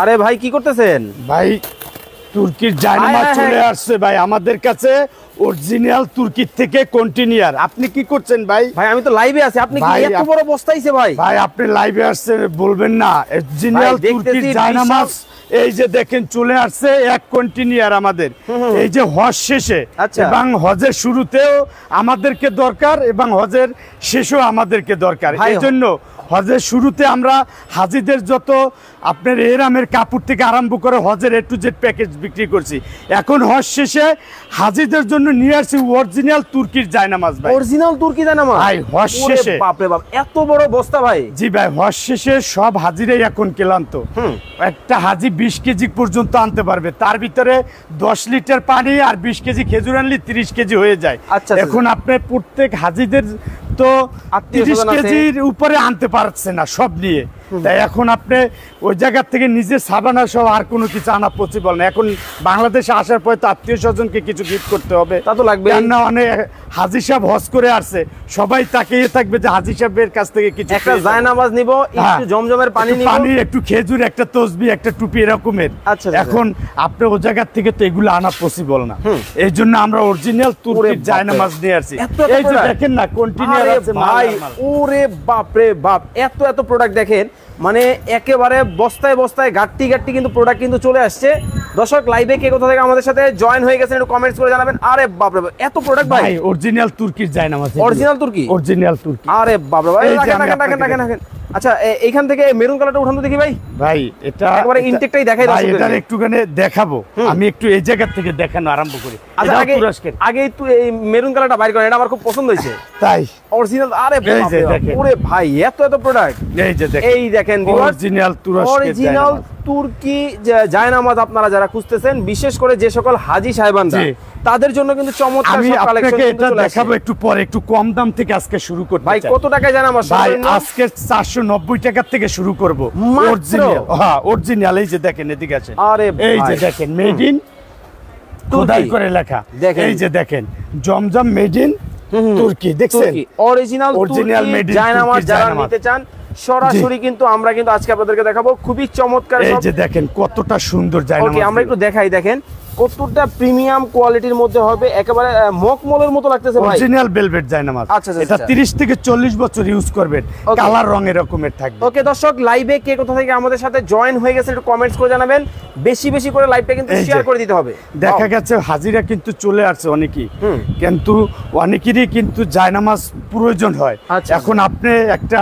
আরে ভাই কি করতেছেন? ভাই তুর্কির জায়নামাজ চলে আসছে ভাই আমাদের কাছে, অরিজিনাল তুর্কি থেকে কন্টিনিউয়ার। আপনি কি করছেন ভাই? ভাই আমি তো লাইভে আছি, আপনি কি এত বড় বস্তাইছে ভাই? ভাই আপনি লাইভে আসছেন বলবেন না, অরিজিনাল তুর্কির জায়নামাজ এই যে দেখেন চলে আসছে এক কন্টিনিউয়ার আমাদের। এই যে হজ শেষে এবং হজের শুরুতেও আমাদেরকে দরকার এবং হজের শেষেও আমাদেরকে দরকার। এই জন্য হজের শুরুতে আমরা হাজিদের যত আপনার এরামের কাপড় থেকে আরম্ভ করে হজের A to Z প্যাকেজ বিক্রি করছি। এখন হজ শেষে হাজিদের জন্য নিয়ে আসছি অরিজিনাল তুর্কির জায়নামাজ ভাই। অরিজিনাল তুর্কি জায়নামাজ ভাই হজ শেষে। বাপ রে বাপ, এত বড় বস্তা ভাই? জি ভাই, হজ শেষে সব হাজিরাই এখন ক্লান্ত। একটা হাজি 20 কেজি পর্যন্ত আনতে পারবে, তার ভিতরে 10 লিটার পানি আর 20 কেজি খেজুর আনলে 30 কেজি হয়ে যায়। এখন আপনি প্রত্যেক হাজিদের তো 30 কেজির উপরে আনতে পারছে না সব নিয়ে, তাই এখন আপনি ওই জায়গা থেকে নিজে সাবানা সহ আর কোনো কিছু আনা পসিবল না। এখন বাংলাদেশে আসার পরে তো আত্মীয় স্বজনকে কিছু গিফট করতে হবে, তা তো লাগবে। না অনেক হাজি সাহেব হজ করে আসছে, সবাই তাকিয়ে থাকবে যে হাজি সাহেবের কাছ থেকে কিছু একটা জায়নামাজ নিব, একটু জমজমের পানি নিব, পানি, একটু খেজুর, একটা তসবিহ, একটা টুপি এরকমের। এখন আপনি ওই জায়গা থেকে তো এগুলো আনা পসিবল না, এই জন্য আমরা অরিজিনাল তুর্কির জায়নামাজ নিয়ে আসছি। এই যে দেখেন না কন্টিনিউয়ার আছে ভাই। ওরে বাপ রে বাপ, এত এত প্রোডাক্ট দেখেন, মানে একেবারে বস্তায় বস্তায় গাট্টি গাট্টি কিন্তু প্রোডাক্ট কিন্তু চলে আসছে। দর্শক লাইভে কে কোথা থেকে আমাদের সাথে জয়েন হয়ে গেছেন একটু কমেন্টস করে জানাবেন। আরে বাপ রে বাপ, এত প্রোডাক্ট ভাই। অরিজিনাল তুর্কির জায়নামাজ, অরিজিনাল তুর্কি, অরিজিনাল তুর্কি। আরে বাপ রে ভাই, রাখেন। আচ্ছা এইখান থেকে মেরুন কালারটা উঠান তো দেখি ভাই। ভাই এটা একবারে ইনটেকটাই দেখাই দাও। এটা একটুখানি দেখাবো, আমি একটু এই জায়গা থেকে দেখানো আরম্ভ করি। আচ্ছা আগে একটু এই মেরুন কালারটা বাইর করেন, এটা আমার খুব পছন্দ হয়েছে। তাই অরিজিনাল। আরে বাপ রে বাপ, ওরে ভাই এত এত প্রোডাক্ট। এই যে দেখেন, এই দেখেন অরিজিনাল তুরস্কের অরিজিনাল তুর্কি জায়নামাজ আপনারা যারা খুঁজতেছেন, বিশেষ করে যে সকল হাজি সাহেবানরা, তাদের জন্য কিন্তু চমৎকার সব কালেকশন কিন্তু চলে আসছে। দেখাবো একটু পরে, একটু কম দাম থেকে আজকে শুরু করতে ভাই। কত টাকায় জায়নামাজ? ভাই আজকে 490 টাকা থেকে শুরু করব। অরিজিনাল, হ্যাঁ অরিজিনাল। এই যে দেখেন এদিকে আছেন, আরে এই যে দেখেন মেড ইন খোদাই করে লেখা। এই যে দেখেন জমজম মেড ইন তুর্কি, দেখছেন অরিজিনাল তুর্কি জায়নামাজ যারা নিতে চান সরাসরি কিন্তু আমরা কিন্তু আজকে আপনাদেরকে দেখাবো, খুবই চমৎকার। এই যে দেখেন কতটা সুন্দর জায়নামাজ। ওকে আমরা একটু দেখাই, দেখেন কতটা প্রিমিয়াম কোয়ালিটির মধ্যে হবে, একেবারে মকমলের মতো লাগতেছে ভাই। অরিজিনাল ভেলভেট জায়নামাজ। আচ্ছা এটা 30 থেকে 40 বছর ইউজ করবেন, কালার রং এরকমের থাকবে। ওকে দর্শক লাইভে কে কোথা থেকে আমাদের সাথে জয়েন হয়ে গেছে একটু কমেন্টস করে জানাবেন, বেশি বেশি করে লাইভটা কিন্তু শেয়ার করে দিতে হবে। দেখা গেছে হাজিরা কিন্তু চলে আসছে অনেকেই, কিন্তু অনেকেরই কিন্তু জায়নামাজ প্রয়োজন হয়। এখন আপনি একটা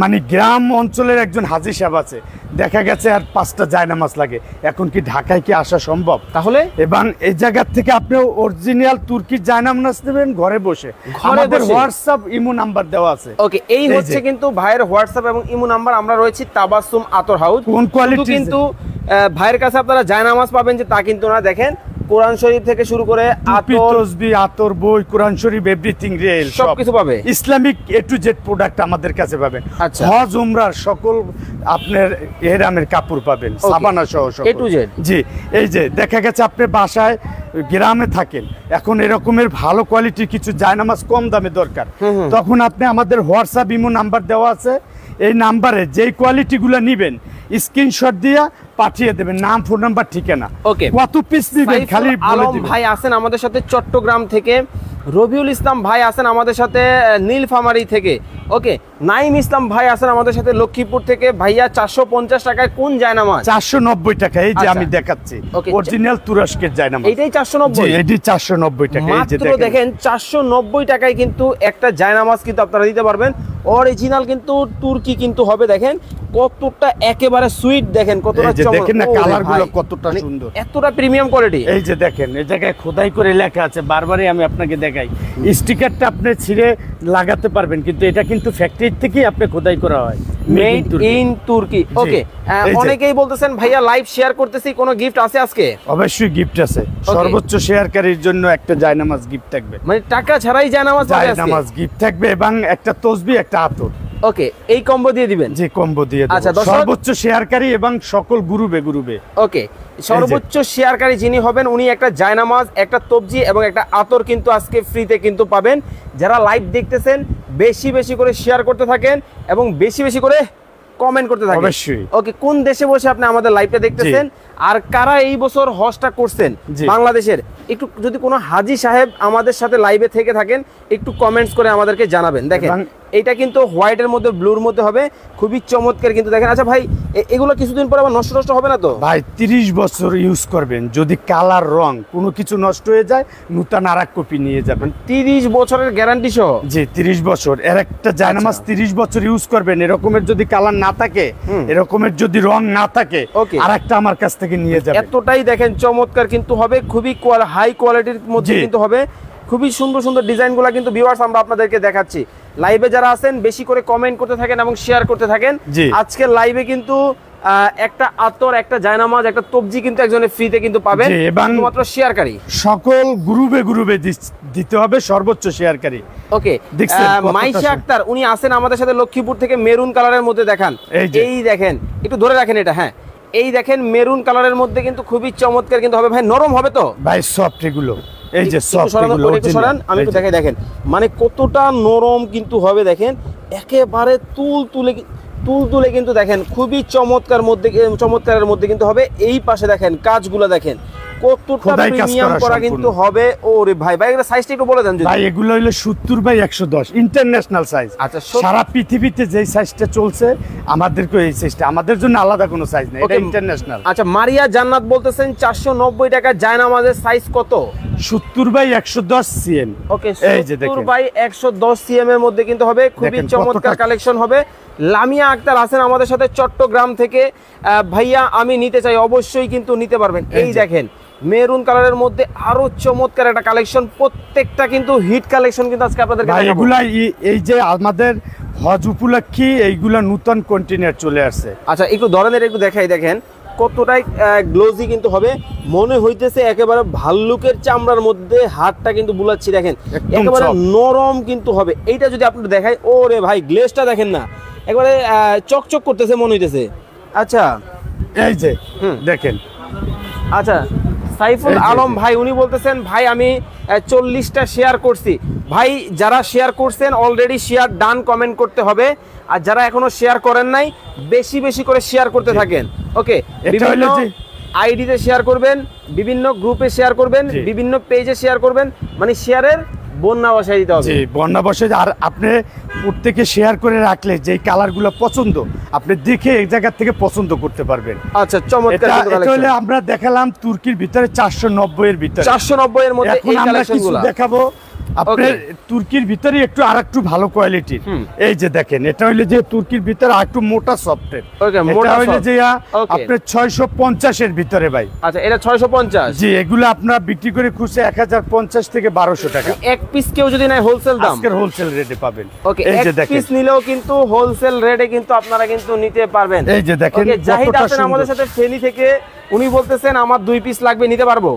মানে গ্রাম অঞ্চলের একজন হাজি সাহেব আছে, দেখা গেছে আর 5টা জায়নামাজ লাগে, এখন কি ঢাকায় কি আসা সম্ভব? তাহলে এবং এই জায়গা থেকে আপনি অরিজিনাল তুর্কির জায়নামাজ নেবেন ঘরে বসে। আমাদের হোয়াটসঅ্যাপ ইমো নাম্বার দেওয়া আছে। ওকে এই হচ্ছে কিন্তু ভাইয়ের হোয়াটসঅ্যাপ এবং ইমো নাম্বার। আমরা রয়েছি তাবাসসুম আতর হাউস। কোন কোয়ালিটি কিন্তু ভাইয়ের কাছে আপনারা জায়নামাজ পাবেন যে তা কিন্তু না, দেখেন কোরআন শরীফ থেকে শুরু করে আতর, তসবিহ, আতর, বই, কোরআন শরীফ, এভরিথিং রিয়েল সবকিছু পাবে। Islamic A to Z product আমাদের কাছে পাবেন। হজ উমরার সকল আপনার এহরামের কাপড় পাবেন, সাবানা সহ A to Z। জি এই যে দেখা গেছে আপনি বাসায় গ্রামে থাকেন, এখন এরকমের ভালো কোয়ালিটির কিছু জায়নামাজ কম দামে দরকার, তখন আপনি আমাদের হোয়াটসঅ্যাপ ইমো নাম্বার দেওয়া আছে, এই নাম্বারে যেই কোয়ালিটিগুলো নেবেন স্ক্রিনশট দিয়ে পাঠিয়ে দেবেন, নাম, ফোন নাম্বার, ঠিকানা। ওকে কত পিস নেবেন খালি বলে দিবেন। ভাই আছেন আমাদের সাথে চট্টগ্রাম থেকে, রবিউল ইসলাম ভাই আছেন আমাদের সাথে নীলফামারী থেকে, ওকে নাইম ইসলাম ভাই আছেন আমাদের সাথে লক্ষ্মীপুর থেকে। ভাইয়া 450 টাকায় কোন জায়নামাজ? 490 টাকা। এই যে আমি দেখাচ্ছি অরিজিনাল তুরস্কের জায়নামাজ, এইটাই 490। জি এটি 490 টাকা। এই যে দেখেন 490 টাকায় কিন্তু একটা জায়নামাজ কিন্তু আপনারা দিতে পারবেন। অরিজিনাল কিন্তু তুর্কি কিন্তু হবে, দেখেন কতটা একেবারে সুইট, দেখেন কতটা চমৎকার, দেখেন না কালারগুলো কতটা সুন্দর, এতটা প্রিমিয়াম কোয়ালিটি। এই যে দেখেন এই জায়গায় খোদাই করে লেখা আছে, বারবারই আমি আপনাকে দেখাই। স্টিকারটা আপনি ছিঁড়ে লাগাতে পারবেন, কিন্তু এটা কিন্তু ফ্যাক্টরি থেকেই আপনি খোদাই করা হয়, মেড ইন তুর্কি। ওকে অনেকেই বলতেছেন ভাইয়া লাইভ শেয়ার করতেছি, কোনো গিফট আছে আজকে? অবশ্যই গিফট আছে, সর্বোচ্চ শেয়ারকারীর জন্য একটা জায়নামাজ গিফট থাকবে, মানে টাকা ছাড়াই জায়নামাজ গিফট থাকবে এবং একটা তসবিহ, একটা আতর। ওকে এই কম্বো দিয়ে দিবেন? জি কম্বো দিয়ে দেব। আচ্ছা সর্বোচ্চ শেয়ারকারী এবং সকল গ্রুপে। ওকে সর্বোচ্চ শেয়ারকারী যিনি হবেন উনি একটা জায়নামাজ, একটা তবজি এবং একটা আতর কিন্তু আজকে ফ্রিতে কিন্তু পাবেন। যারা লাইভ দেখতেছেন বেশি বেশি করে শেয়ার করতে থাকেন এবং বেশি বেশি করে কমেন্ট করতে থাকেন অবশ্যই। ওকে, কোন দেশে বসে আপনি আমাদের লাইভটা দেখতেছেন আর কারা এই বছর হজটা করছেন বাংলাদেশের, একটু যদি কোনো হাজী সাহেব আমাদের সাথে লাইভে থেকে থাকেন একটু কমেন্টস করে আমাদেরকে জানাবেন। দেখেন এটা কিন্তু হোয়াইটের মধ্যে ব্লুর মধ্যে হবে, খুবই চমৎকার কিন্তু দেখেন। আচ্ছা ভাই, এগুলো কিছুদিন পর আবার নষ্ট নষ্ট হবে না তো? ভাই 30 বছর ইউজ করবেন, যদি কালার রং কোনো কিছু নষ্ট হয়ে যায় নতুন আরেক কপি নিয়ে যাবেন। 30 বছরের গ্যারান্টি সহ? জি 30 বছর। এর একটা জায়নামাজ 30 বছর ইউজ করবেন, এরকমের যদি কালার না থাকে, এরকমের যদি রং না থাকে, আরেকটা আমার কাছ থেকে নিয়ে যাবেন। এতটাই দেখেন চমৎকার কিন্তু হবে, খুবই হাই কোয়ালিটির মধ্যে কিন্তু হবে, খুবই সুন্দর সুন্দর ডিজাইনগুলো কিন্তু ভিউয়ার্স আমরা আপনাদেরকে দেখাচ্ছি। লাইভে যারা আছেন বেশি করে কমেন্ট করতে থাকেন এবং শেয়ার করতে থাকেন। আজকের লাইভে কিন্তু একটা আতর, একটা জায়নামাজ, একটা তবজি কিন্তু একজনের ফ্রিতে কিন্তু পাবেন, শুধুমাত্র শেয়ারকারী। সকল গ্রুপে গ্রুপে দিতে হবে, সর্বোচ্চ শেয়ারকারী। ওকে, মাইশা আক্তার উনি আছেন আমাদের সাথে লক্ষ্মীপুর থেকে, মেরুন কালারের মধ্যে দেখান। এই দেখেন, একটু ধরে রাখেন এটা, হ্যাঁ এই দেখেন মেরুন কালারের মধ্যে কিন্তু খুবই চমৎকার কিন্তু হবে। ভাই নরম হবে তো? ভাই সফট এগুলো, এই যে সফট এগুলো আমি একটু দেখাই, দেখেন মানে কতটা নরম কিন্তু হবে। দেখেন একেবারে তুল তুলে কিন্তু দেখেন খুবই চমৎকারের মধ্যে কিন্তু হবে। এই পাশে দেখেন কাজগুলো দেখেন কতটা প্রিমিয়াম করা কিন্তু হবে। ওরে ভাই ভাই এটা সাইজটা একটু বলে দেন যদি। ভাই এগুলো হলো 70 বাই 110 ইন্টারন্যাশনাল সাইজ। আচ্ছা, সারা পৃথিবীতে যেই সাইজটা চলছে আমাদেরকেও এই সাইজটা, আমাদের জন্য আলাদা কোনো সাইজ নেই, এটা ইন্টারন্যাশনাল। আচ্ছা, মারিয়া জান্নাত বলতেছেন 490 টাকা জায়নামাজের সাইজ কত? 70 by 110 CM. Okay, 70 by 110 CM এর মধ্যে কিন্তু হবে, খুবই চমৎকার কালেকশন হবে। লামিয়া আক্তার আছেন আমাদের সাথে চট্টগ্রাম থেকে, ভাইয়া আমি নিতে চাই, অবশ্যই কিন্তু নিতে পারবেন। এই দেখেন মেরুন কালারের মধ্যে আরো চমৎকার একটা কালেকশন, প্রত্যেকটা কিন্তু হিট কালেকশন কিন্তু আজকে আপনাদেরকে দেখাবো। এগুলা এই যে আমাদের হজ উপলক্ষে এইগুলা নতুন কন্টেইনার চলে আসছে। আচ্ছা একটু ধরনের একটু দেখাই, দেখেন কতটাই গ্লোজি কিন্তু হবে, মনে হইতেছে একেবারে ভাল্লুকের চামড়ার মধ্যে হাতটা কিন্তু বুলাচ্ছি। দেখেন একেবারে নরম কিন্তু হবে। এইটা যদি আপনাদের দেখাই, ওরে ভাই গ্লেজটা দেখেন না, একবারে চকচক করতেছে মনে হইতেছে। আচ্ছা এই যে দেখেন। আচ্ছা সাইফুল আলম ভাই উনি বলতেছেন ভাই আমি 40টা শেয়ার করছি। ভাই যারা শেয়ার করছেন অলরেডি শেয়ার ডান কমেন্ট করতে হবে, আর যারা এখনো শেয়ার করেন নাই বেশি বেশি করে শেয়ার করতে থাকেন। ওকে, বিভিন্ন আইডিতে শেয়ার করবেন, বিভিন্ন গ্রুপে শেয়ার করবেন, বিভিন্ন পেজে শেয়ার করবেন, মানে শেয়ারের বন্যা বসাই দিতে হবে। জি বন্যা বসাই। আর আপনি প্রত্যেকে শেয়ার করে রাখলে যে কালারগুলো পছন্দ আপনি দেখে এই জায়গা থেকে পছন্দ করতে পারবেন। আচ্ছা চমৎকার কালেকশন। আমরা দেখালাম তুর্কির ভিতরে 490 এর ভিতরে, 490 এর মধ্যে এই কালেকশনগুলো দেখাবো। আপনার তুর্কির ভিতরে একটু আরেকটু ভালো কোয়ালিটির। এই যে দেখেন এটা হইলে যে তুর্কির ভিতরে আরেকটু মোটা সফটের, এটা হইলে যে আপনার 650 এর ভিতরে ভাই। আচ্ছা এটা 650। জি এগুলো আপনারা বিক্রি করে খুঁজে 1050 থেকে 1200 টাকা। এক পিস কেউ যদি নাই হোলসেল দাম, আজকের হোলসেল রেটে পাবেন। ওকে, এই যে দেখেন পিস নিলেও কিন্তু হোলসেল রেটে কিন্তু আপনারা কিন্তু নিতে পারবেন। এই যে দেখেন জাহিদ আছেন আমাদের সাথে ফেনী থেকে, উনি বলতেছেন আমার 2 পিস লাগবে, নিতে পারবো?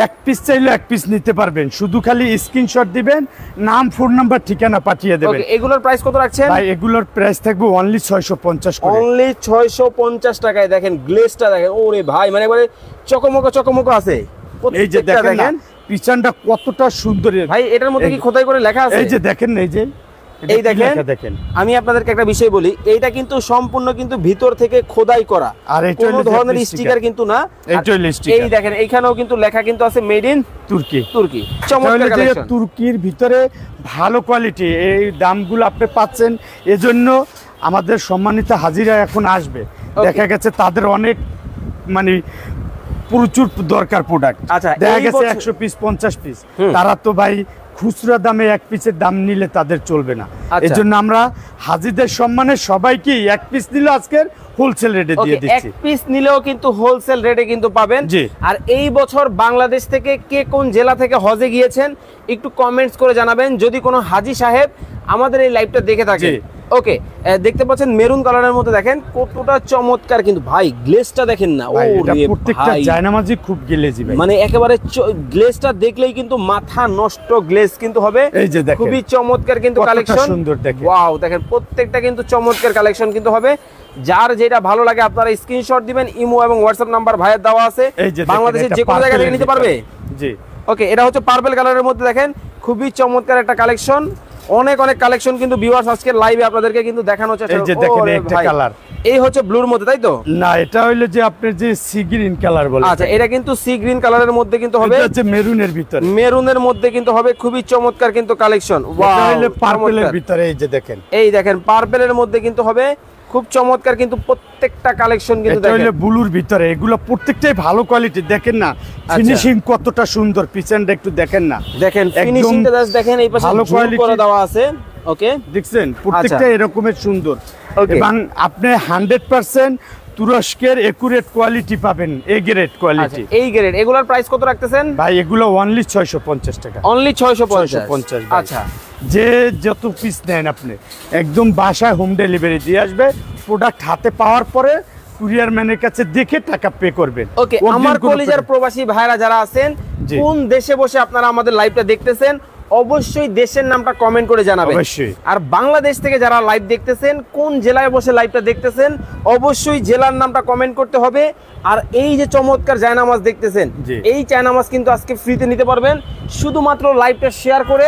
এক পিস চাইলে এক পিস নিতে পারবেন, শুধু খালি স্ক্রিনশট দিবেন, নাম ফোন নাম্বার ঠিকানা পাঠিয়ে দেবেন। ওকে, এগুলোর প্রাইস কত রাখছেন? ভাই এগুলোর প্রাইস থাকবে অনলি 650 করে। অনলি 650 টাকায়। দেখেন গ্লেজটা দেখেন, ওরে ভাই মানে একবারে চকমক আছে। এই যে দেখেন পিছনটা কতটা সুন্দর ভাই, এটার মধ্যে কি খোদাই করে লেখা আছে? এই যে দেখেন, এই যে এই দেখেন আমি আপনাদেরকে একটা বিষয় বলি, এইটা কিন্তু সম্পূর্ণ কিন্তু ভিতর থেকে খোদাই করা, আর কোনো ধরনের স্টিকার কিন্তু না। এই দেখেন এইখানেও কিন্তু লেখা কিন্তু আছে মেড ইন তুর্কি। চমৎকার কালেকশন, তুর্কির ভিতরে ভালো কোয়ালিটি। এই দামগুলো আপনি পাচ্ছেন, এজন্য আমাদের সম্মানিত হাজিরা এখন আসবে, দেখা গেছে তাদের অনেক মানে প্রচুর দরকার প্রোডাক্ট। আচ্ছা দেখা গেছে 100 পিস 50 পিস, তারা তো ভাই খুচরা দামে এক পিসের দাম নিলে তাদের চলবে না। এজন্য আমরা হাজিদের সম্মানে সবাইকে এক পিস নিলে আজকের হোলসেল রেটে দিয়ে দিচ্ছি। এক পিস নিলেও কিন্তু হোলসেল রেটে কিন্তু পাবেন। আর এই বছর বাংলাদেশ থেকে কে কোন জেলা থেকে হজে গিয়েছেন একটু কমেন্টস করে জানাবেন, যদি কোনো হাজী সাহেব আমাদের এই লাইভটা দেখে থাকে। ওকে, দেখতে পাচ্ছেন মেরুন কালারের মধ্যে দেখেন কতটা চমৎকার কিন্তু ভাই, গ্লেজটা দেখেন না, প্রত্যেকটা জায়নামাজি খুব গ্লেজি ভাই, মানে একেবারে গ্লেজটা দেখলেই কিন্তু মাথা নষ্ট গ্লেজ কিন্তু হবে। এই যে দেখেন খুবই চমৎকার কিন্তু কালেকশন, সুন্দর দেখেন, ওয়াও দেখেন প্রত্যেকটা কিন্তু চমৎকার কালেকশন কিন্তু হবে। যার যেটা ভালো লাগে আপনারা স্ক্রিনশট দিবেন, ইমো এবং হোয়াটসঅ্যাপ নাম্বার ভাইয়ের দেওয়া আছে, বাংলাদেশের যে কোনো জায়গা থেকে নিতে পারবে। জি ওকে, এটা হচ্ছে পার্পল কালারের মধ্যে দেখেন খুবই চমৎকার একটা কালেকশন। অনেক কালেকশন কিন্তু ভিউয়ার্স আজকে লাইভে আপনাদেরকে কিন্তু দেখানো হচ্ছে। এই যে দেখেন একটা কালার এই হচ্ছে ব্লুর মধ্যে, তাই তো? না, এটা হইলো যে আপনার যে সি গ্রিন কালার বলে। আচ্ছা, এটা কিন্তু সি গ্রিন কালারের মধ্যে কিন্তু হবে, এটা হচ্ছে মেরুনের ভিতরে, মেরুনের মধ্যে কিন্তু হবে। খুবই চমৎকার কিন্তু কালেকশন। এটা হইলো পার্পলের ভিতরে, এই যে দেখেন, এই দেখেন পার্পলের মধ্যে কিন্তু হবে, খুব চমৎকার কিন্তু প্রত্যেকটা কালেকশন কিন্তু দেখেন। এটা হইলো ব্লুর ভিতরে, এগুলো প্রত্যেকটাই ভালো কোয়ালিটি। দেখেন না ফিনিশিং কতটা সুন্দর, পিছনটা একটু দেখেন না, দেখেন ফিনিশিংটা জাস্ট দেখেন। এই পাশে ভালো কোয়ালিটি করে দেওয়া আছে। ওকে, দেখছেন প্রত্যেকটা এরকমের সুন্দর। এবং আপনি 100% তুরস্কের একুরেট কোয়ালিটি পাবেন, এ গ্রেড কোয়ালিটি। এই গ্রেড, এগুলোর প্রাইস কত রাখতেছেন ভাই? এগুলো অনলি 650 টাকা, অনলি 650। আচ্ছা, যে যত পিস নেন আপনি একদম বাসায় হোম ডেলিভারি দিয়ে আসবে। প্রোডাক্ট হাতে পাওয়ার পরে কুরিয়ার ম্যানের কাছে দেখে টাকা পে করবেন। ওকে, আমার কলিজার প্রবাসী ভাইরা যারা আছেন, কোন দেশে বসে আপনারা আমাদের লাইভটা দেখতেছেন, অবশ্যই দেশের নামটা কমেন্ট করে জানাবেন। অবশ্যই। আর বাংলাদেশ থেকে যারা লাইভ দেখতেছেন, কোন জেলায় বসে লাইভটা দেখতেছেন, অবশ্যই জেলার নামটা কমেন্ট করতে হবে। আর এই যে চমৎকার জায়নামাজ দেখতেছেন, এই জায়নামাজ কিন্তু আজকে ফ্রিতে নিতে পারবেন, শুধুমাত্র লাইভটা শেয়ার করে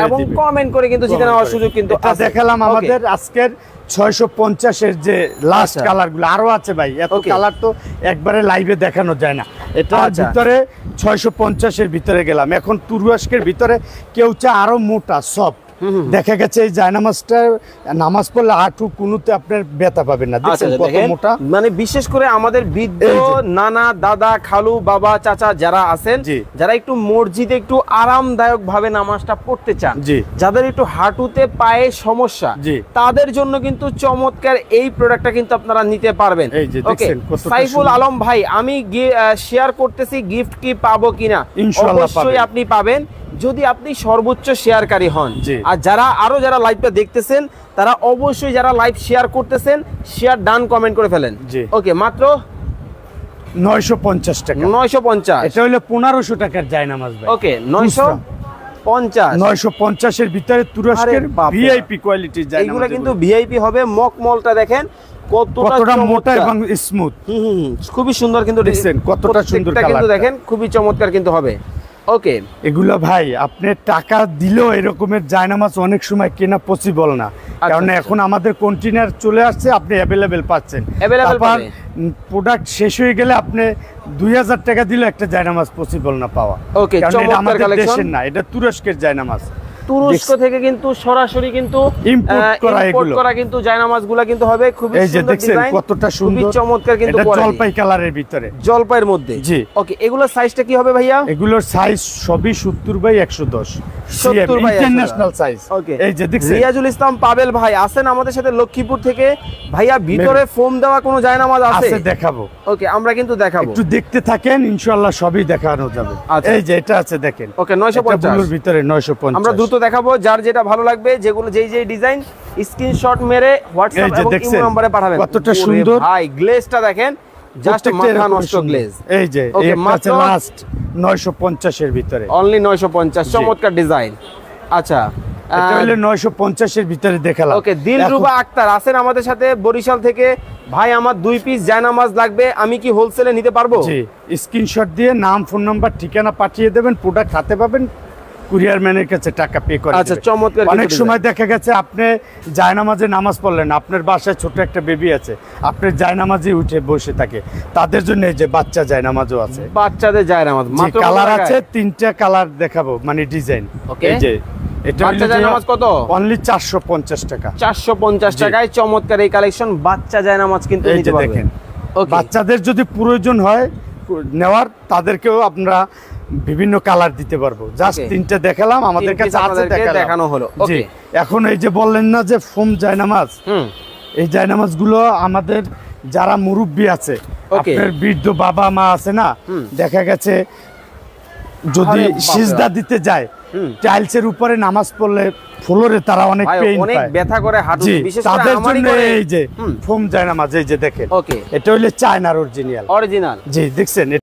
এবং কমেন্ট করে কিন্তু জিতে নেওয়ার সুযোগ কিন্তু আছে। দেখালাম আমাদের আজকের 650 এর যে লাস্ট কালার গুলো, আরো আছে ভাই, এত কালার তো একবারে লাইভে দেখানো যায় না। এটা ভিতরে 650 এর ভিতরে গেলাম। এখন তুরস্কের ভিতরে কেউ চা আরো মোটা সব দেখা গেছে, এই জায়নামাজটা নামাজ পড়লে হাঁটু কুনুতে আপনার ব্যথা পাবেন না। দেখেন কত মোটা। মানে বিশেষ করে আমাদের বৃদ্ধ নানা, দাদা, খালু, বাবা, চাচা যারা আছেন, যারা একটু মসজিদে একটু আরামদায়ক ভাবে নামাজটা পড়তে চান, যাদের একটু হাঁটুতে পায়ে সমস্যা, তাদের জন্য কিন্তু চমৎকার এই প্রোডাক্টটা কিন্তু আপনারা নিতে পারবেন। ওকে, সাইফুল আলম ভাই, আমি শেয়ার করতেছি, গিফট কি পাবো কিনা? অবশ্যই আপনি পাবেন যদি আপনি সর্বোচ্চ শেয়ারকারী হন। আর যারা লাইভটা দেখতেছেন, তারা অবশ্যই যারা লাইভ শেয়ার করতেছেন, শেয়ার ডান কমেন্ট করে ফেলেন। ওকে, মাত্র 950 টাকা। 950, এটা হলো 1500 টাকার জায়নামাজ ভাই। ওকে, 950 এর ভিতরে তুরস্কের ভিআইপি কোয়ালিটির জায়নামাজ। এগুলো কিন্তু ভিআইপি হবে। মকমলটা দেখেন কতটা মোটা এবং স্মুথ, খুবই সুন্দর কিন্তু দেখছেন কতটা সুন্দর কালার কিন্তু দেখেন, খুবই চমৎকার কিন্তু হবে। ওকে, এগুলো ভাই আপনি টাকা দিলেও এরকমের জায়নামাজ অনেক সময় কেনা পসিবল না, কারণ এখন আমাদের কন্টেইনার চলে আসছে, আপনি অ্যাভেলেবেল পাচ্ছেন। প্রোডাক্ট শেষ হয়ে গেলে আপনি 2000 টাকা দিলে একটা জায়নামাজ পসিবল না পাওয়া। ওকে, আমাদের দেশের না, এটা তুরস্কের জায়নামাজ। তুরস্ক থেকে কিন্তু সরাসরি কিন্তু ইম্পোর্ট করা কিন্তু জায়নামাজগুলো কিন্তু হবে। খুবই সুন্দর ডিজাইন, কতটা সুন্দর, খুবই চমৎকার কিন্তু জলপাই কালারের ভিতরে, জলপাইয়ের মধ্যে। জি, ওকে, এগুলোর সাইজটা কি হবে ভাইয়া? এগুলোর সাইজ সবই 70/110, 70 বাই ইন্টারন্যাশনাল সাইজ। ওকে, এই যে দেখছেন রিয়াজুল ইসলাম পাবেল ভাই আছেন আমাদের সাথে লক্ষ্মীপুর থেকে। ভাইয়া, ভিতরে ফোম দেওয়া কোনো জায়নামাজ আছে? দেখাবো। ওকে, আমরা কিন্তু দেখাবো, একটু দেখতে থাকেন, ইনশাআল্লাহ সবই দেখানো যাবে। এই যে এটা আছে দেখেন। ওকে, 950 এর ভিতরে 950। আমরা দ্রুত দেখাবো, যার যেটা ভালো লাগবে, যেগুলো যেই ডিজাইন স্ক্রিনশট মেরে হোয়াটসঅ্যাপ এবং ইমো নম্বরে পাঠাবেন। কতটা সুন্দর ভাই, গ্লেজটা দেখেন, জাস্ট মাথা নষ্ট গ্লেজ। এই যে এই মাত্র লাস্ট 950 এর ভিতরে, অনলি 950, চমৎকার ডিজাইন। আচ্ছা, এটা হলো 950 এর ভিতরে দেখালাম। ওকে, দিলরুবা আক্তার আছেন আমাদের সাথে বরিশাল থেকে। ভাই, আমার 2 পিস জায়নামাজ লাগবে, আমি কি হোলসেলে নিতে পারবো? জি, স্ক্রিনশট দিয়ে নাম, ফোন নাম্বার, ঠিকানা পাঠিয়ে দেবেন, প্রোডাক্ট হাতে পাবেন, কুরিয়ার ম্যানের কাছে টাকা পে করে। আচ্ছা, চমৎকার। অনেক সময় দেখা গেছে আপনি জায়নামাজে নামাজ পড়লেন, আপনার বাসায় ছোট একটা বেবি আছে, আপনার জায়নামাজে উঠে বসে থাকে, তাদের জন্য এই যে বাচ্চা জায়নামাজও আছে। বাচ্চাদের জায়নামাজ মাত্র কালার আছে 3টা কালার দেখাবো, মানে ডিজাইন। এই যে এটা বাচ্চা জায়নামাজ কত? অনলি 450 টাকা। 450 টাকায় চমৎকার এই কালেকশন বাচ্চা জায়নামাজ কিন্তু নিতে পারবেন। ওকে, বাচ্চাদের যদি প্রয়োজন হয় নেওয়ার, তাদেরকেও আপনারা বিভিন্ন কালার দিতে পারবো। জাস্ট 3টা দেখালাম, আমাদের কাছে আছে, দেখানো হলো। ওকে, এখন এই যে বললেন না যে ফোম জায়নামাজ, এই জায়নামাজ গুলো আমাদের যারা মুরব্বি আছে, আপনার বৃদ্ধ বাবা মা আছে না, দেখা গেছে যদি সিজদা দিতে যায়, টাইলসের উপরে নামাজ পড়লে ফ্লোরে তারা অনেক পেইন পায়, অনেক ব্যথা করে হাঁটুতে, বিশেষ করে তাদের জন্য এই যে ফোম জায়নামাজ, এই যে দেখেন। ওকে, এটা হলো চায়নার অরিজিনাল। অরিজিনাল, জি, দেখছেন।